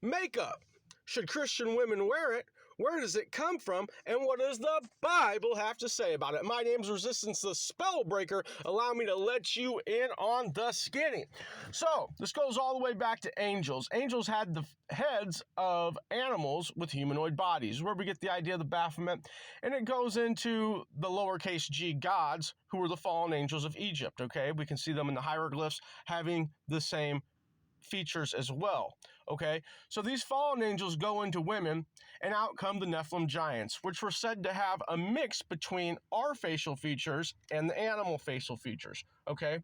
makeup. Should Christian women wear it? Where does it come from? And what does the Bible have to say about it? My name's Resistance the Spellbreaker. Allow me to let you in on the skinny. So, this goes all the way back to angels. Angels had the heads of animals with humanoid bodies, where we get the idea of the Baphomet. And it goes into the lowercase g gods, who were the fallen angels of Egypt, okay? We can see them in the hieroglyphs having the same features as well, okay? So these fallen angels go into women, and out come the Nephilim giants, which were said to have a mix between our facial features and the animal facial features, okay?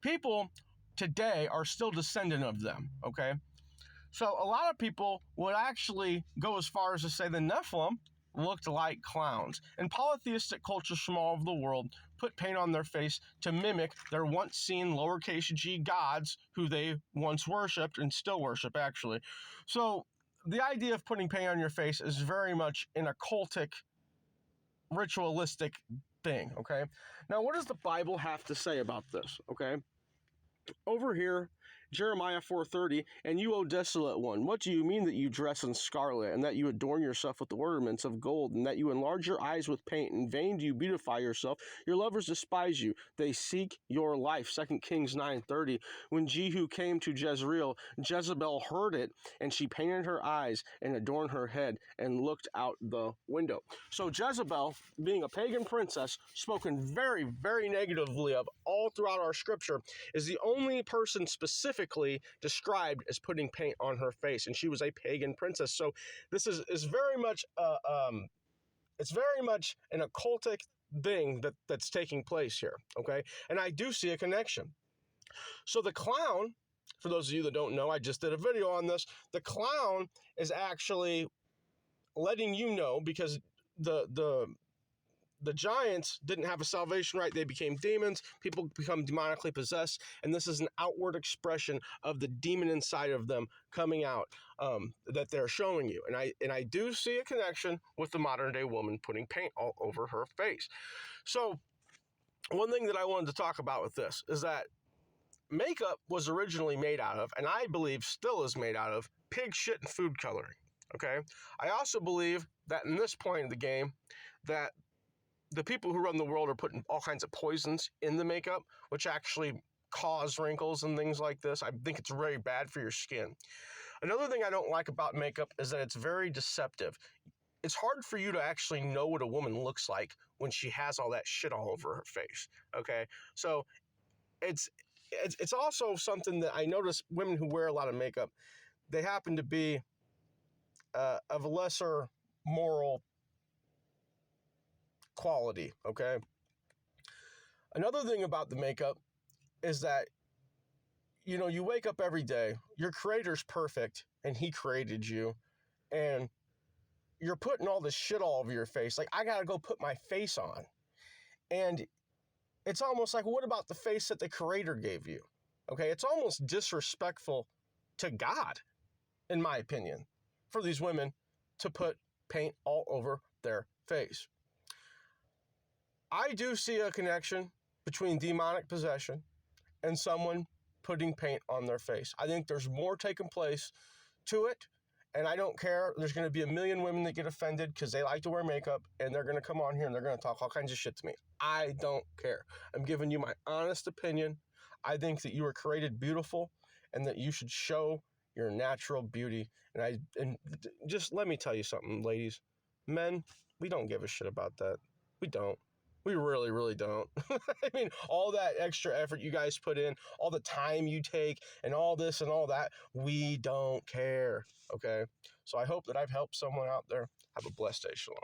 People today are still descendant of them, okay? So a lot of people would actually go as far as to say the Nephilim looked like clowns. And polytheistic cultures from all over the world put paint on their face to mimic their once seen lowercase g gods who they once worshipped and still worship, actually. So the idea of putting paint on your face is very much an occultic, ritualistic thing, okay? Now, what does the Bible have to say about this, okay? Over here, Jeremiah 4:30, and you, O desolate one, what do you mean that you dress in scarlet, and that you adorn yourself with the ornaments of gold, and that you enlarge your eyes with paint? In vain do you beautify yourself. Your lovers despise you. They seek your life. 2 Kings 9:30. When Jehu came to Jezreel, Jezebel heard it, and she painted her eyes and adorned her head and looked out the window. So Jezebel, being a pagan princess, spoken very, very negatively of all throughout our scripture, is the only person specifically described as putting paint on her face, and she was a pagan princess. So this is very much it's very much an occultic thing that's taking place here, okay? And I do see a connection. So the clown, for those of you that don't know, I just did a video on this. The clown is actually letting you know, because the giants didn't have a salvation right. They became demons. People become demonically possessed. And this is an outward expression of the demon inside of them coming out that they're showing you. And I do see a connection with the modern day woman putting paint all over her face. So one thing that I wanted to talk about with this is that makeup was originally made out of, and I believe still is made out of, pig shit and food coloring. Okay. I also believe that in this point of the game, that the people who run the world are putting all kinds of poisons in the makeup, which actually cause wrinkles and things like this. I think it's very bad for your skin. Another thing I don't like about makeup is that it's very deceptive. It's hard for you to actually know what a woman looks like when she has all that shit all over her face. Okay, so it's also something that I notice women who wear a lot of makeup, they happen to be of a lesser moral quality, okay? Another thing about the makeup is that, you know, you wake up every day, your creator's perfect, and he created you, and you're putting all this shit all over your face. Like, I gotta go put my face on. And it's almost like, what about the face that the creator gave you? Okay, it's almost disrespectful to God, in my opinion, for these women to put paint all over their face. I do see a connection between demonic possession and someone putting paint on their face. I think there's more taking place to it, and I don't care. There's going to be a million women that get offended because they like to wear makeup, and they're going to come on here and they're going to talk all kinds of shit to me. I don't care. I'm giving you my honest opinion. I think that you were created beautiful and that you should show your natural beauty. And just let me tell you something, ladies. Men, we don't give a shit about that. We don't. We really, really don't. I mean, all that extra effort you guys put in, all the time you take, and all this and all that, we don't care, okay? So I hope that I've helped someone out there. Have a blessed day. Shalom.